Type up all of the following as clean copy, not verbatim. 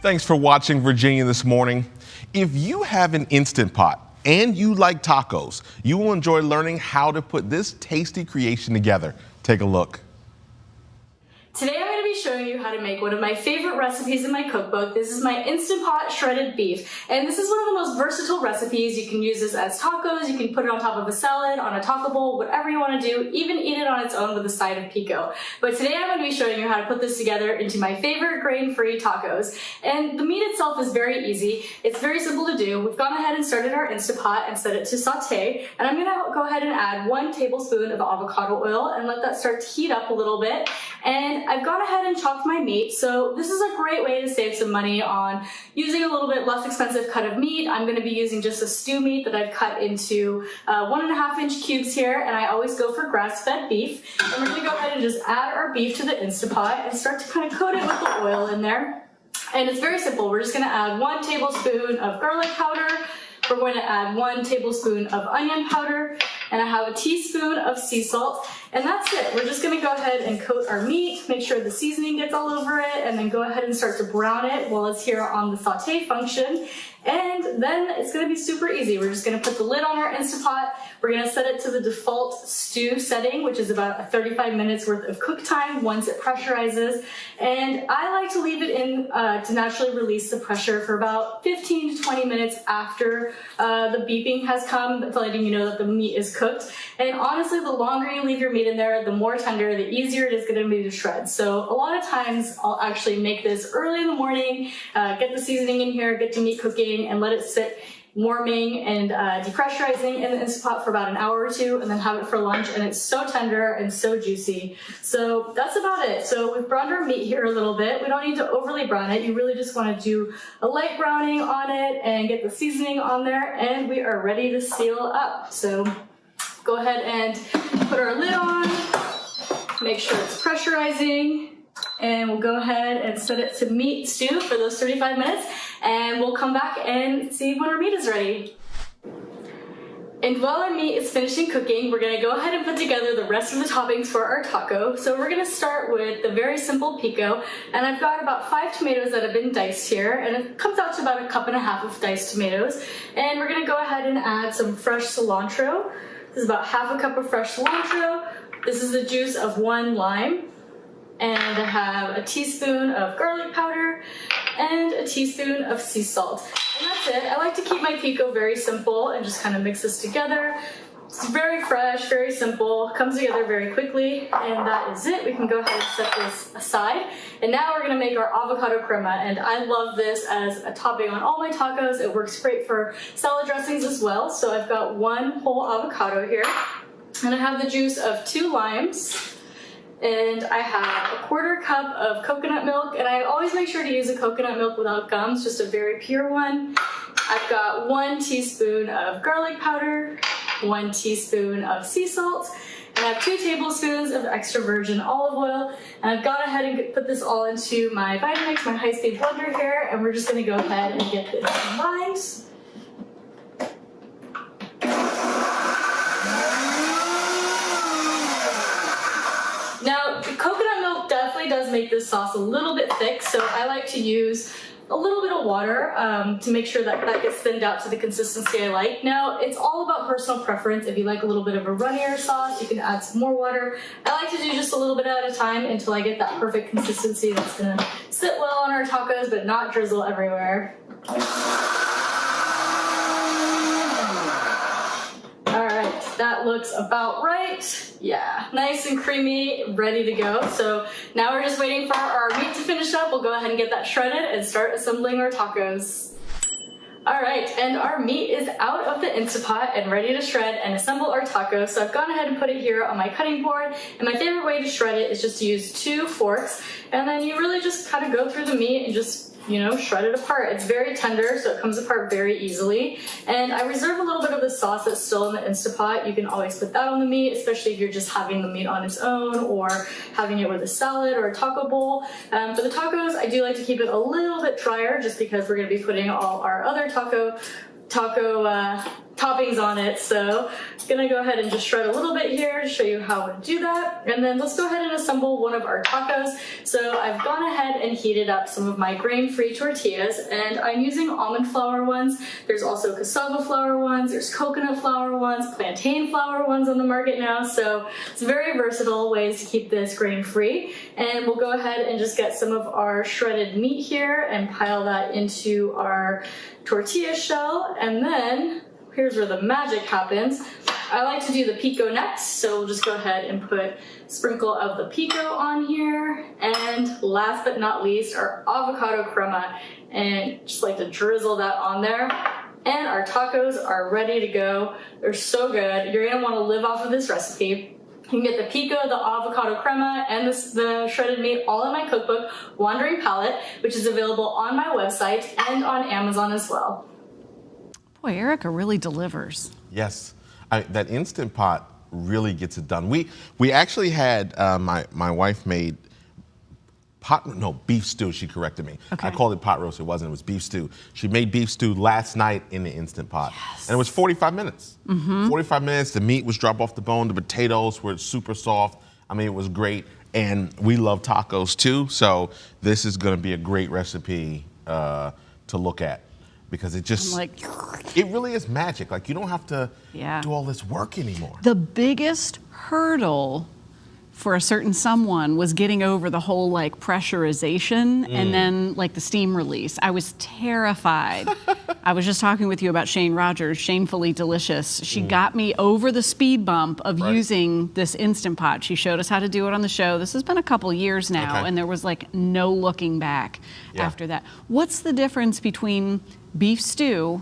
Thanks for watching Virginia This Morning. If you have an Instant Pot and you like tacos, you will enjoy learning how to put this tasty creation together. Take a look. Today I'm going to be showing you how to make one of my favorite recipes in my cookbook. This is my Instant Pot shredded beef, and this is one of the most versatile recipes. You can use this as tacos, you can put it on top of a salad, on a taco bowl, whatever you want to do, even eat it on its own with a side of pico. But today I'm going to be showing you how to put this together into my favorite grain-free tacos. And the meat itself is very easy. It's very simple to do. We've gone ahead and started our Instant Pot and set it to saute, and I'm going to go ahead and add 1 tablespoon of avocado oil and let that start to heat up a little bit. And I've gone ahead and chopped my meat, so this is a great way to save some money on using a little bit less expensive cut of meat. I'm going to be using just a stew meat that I've cut into 1.5-inch cubes here, and I always go for grass-fed beef. And we're going to go ahead and just add our beef to the Instant Pot and start to kind of coat it with the oil in there. And it's very simple. We're just going to add 1 tablespoon of garlic powder. We're going to add 1 tablespoon of onion powder, and I have a teaspoon of sea salt, and that's it. We're just going to go ahead and coat our meat, make sure the seasoning gets all over it, and then go ahead and start to brown it while it's here on the saute function. And then it's going to be super easy. We're just going to put the lid on our Instant Pot. We're going to set it to the default stew setting, which is about a 35 minutes worth of cook time once it pressurizes. And I like to leave it in to naturally release the pressure for about 15 to 20 minutes after the beeping has come, letting you know that the meat is cooked. And honestly, the longer you leave your meat in there, the more tender, the easier it is going to be to shred. So a lot of times I'll actually make this early in the morning, get the seasoning in here, get the meat cooking, and let it sit warming and depressurizing in the Instant Pot for about an hour or two, and then have it for lunch, and it's so tender and so juicy. So that's about it. So we've browned our meat here a little bit. We don't need to overly brown it. You really just want to do a light browning on it and get the seasoning on there, and we are ready to seal up. So go ahead and put our lid on, make sure it's pressurizing, and we'll go ahead and set it to meat stew for those 35 minutes, and we'll come back and see when our meat is ready. And while our meat is finishing cooking, we're going to go ahead and put together the rest of the toppings for our taco. So we're going to start with the very simple pico, and I've got about 5 tomatoes that have been diced here, and it comes out to about 1.5 cups of diced tomatoes. And we're going to go ahead and add some fresh cilantro. This is about 1/2 cup of fresh cilantro. This is the juice of 1 lime. And I have a teaspoon of garlic powder and a teaspoon of sea salt. And that's it. I like to keep my pico very simple and just kind of mix this together. It's very fresh, very simple, comes together very quickly, and that is it. We can go ahead and set this aside. And now we're gonna make our avocado crema, and I love this as a topping on all my tacos. It works great for salad dressings as well. So I've got 1 whole avocado here, and I have the juice of 2 limes. And I have a 1/4 cup of coconut milk, and I always make sure to use a coconut milk without gums, just a very pure one. I've got 1 teaspoon of garlic powder, 1 teaspoon of sea salt, and I have 2 tablespoons of extra virgin olive oil. And I've gone ahead and put this all into my Vitamix, my high-speed blender here, and we're just gonna go ahead and get this combined. Now, coconut milk definitely does make this sauce a little bit thick, so I like to use a little bit of water to make sure that that gets thinned out to the consistency I like. Now, it's all about personal preference. If you like a little bit of a runnier sauce, you can add some more water. I like to do just a little bit at a time until I get that perfect consistency that's gonna sit well on our tacos but not drizzle everywhere. That looks about right. Yeah, nice and creamy, ready to go. So now we're just waiting for our meat to finish up. We'll go ahead and get that shredded and start assembling our tacos. All right, and our meat is out of the Instant Pot and ready to shred and assemble our tacos. So I've gone ahead and put it here on my cutting board, and my favorite way to shred it is just to use 2 forks, and then you really just kind of go through the meat and just, you know, shred it apart. It's very tender, so it comes apart very easily. And I reserve a little bit of the sauce that's still in the Instant Pot. You can always put that on the meat, especially if you're just having the meat on its own or having it with a salad or a taco bowl. For the tacos, I do like to keep it a little bit drier just because we're gonna be putting all our other taco toppings on it. So I'm gonna go ahead and just shred a little bit here to show you how to do that. And then let's go ahead and assemble one of our tacos. So I've gone ahead and heated up some of my grain-free tortillas, and I'm using almond flour ones. There's also cassava flour ones, there's coconut flour ones, plantain flour ones on the market now. So it's very versatile ways to keep this grain-free. And we'll go ahead and just get some of our shredded meat here and pile that into our tortilla shell. And then here's where the magic happens. I like to do the pico next, so we'll just go ahead and put a sprinkle of the pico on here. And last but not least, our avocado crema, and just like to drizzle that on there. And our tacos are ready to go. They're so good. You're gonna wanna live off of this recipe. You can get the pico, the avocado crema, and the shredded meat all in my cookbook, Wandering Palate, which is available on my website and on Amazon as well. Boy, Erica really delivers. Yes, that Instant Pot really gets it done. We actually had my wife made beef stew. She corrected me. Okay. I called it pot roast. It wasn't. It was beef stew. She made beef stew last night in the Instant Pot, and it was 45 minutes. 45 minutes. The meat was dropped off the bone. The potatoes were super soft. I mean, it was great. And we love tacos too, so this is going to be a great recipe to look at. Because it just, it really is magic. Like, you don't have to do all this work anymore. The biggest hurdle for a certain someone was getting over the whole like pressurization and then like the steam release. I was terrified. I was just talking with you about Shane Rogers, Shamefully Delicious. She got me over the speed bump of using this Instant Pot. She showed us how to do it on the show. This has been a couple years now, and there was like no looking back after that. What's the difference between beef stew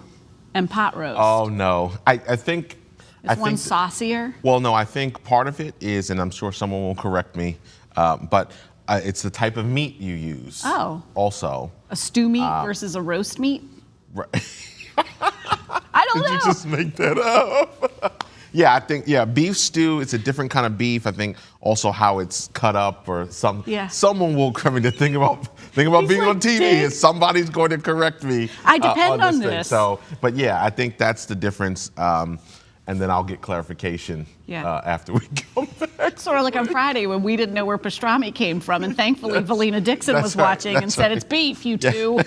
and pot roast? Oh no, I think is one saucier? Well, no, I think part of it is, and I'm sure someone will correct me, but it's the type of meat you use. Oh. Also. A stew meat versus a roast meat? Right. I don't know. Did you just make that up? Yeah, I think, beef stew, it's a different kind of beef. I think also how it's cut up or something. Yeah. Someone will come in to think about being on TV, and somebody's going to correct me. I depend on thing. this. So, but yeah, I think that's the difference. And then I'll get clarification after we come back. Sort of like on Friday when we didn't know where pastrami came from, and thankfully Valina Dixon was watching and said, it's beef, you two.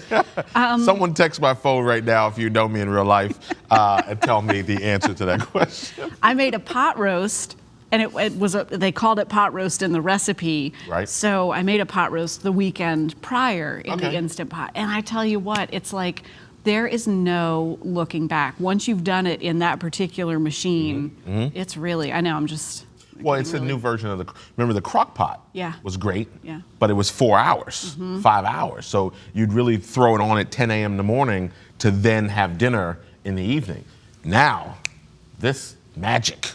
Someone text my phone right now if you know me in real life and tell me the answer to that question. I made a pot roast, and it was they called it pot roast in the recipe. Right. So I made a pot roast the weekend prior in the Instant Pot. And I tell you what, it's like, there is no looking back. Once you've done it in that particular machine, it's really, I know, I'm just. Well, it's a new version of remember the crock pot was great, but it was 4 hours, 5 hours. So you'd really throw it on at 10 a.m. in the morning to then have dinner in the evening. Now, this magic.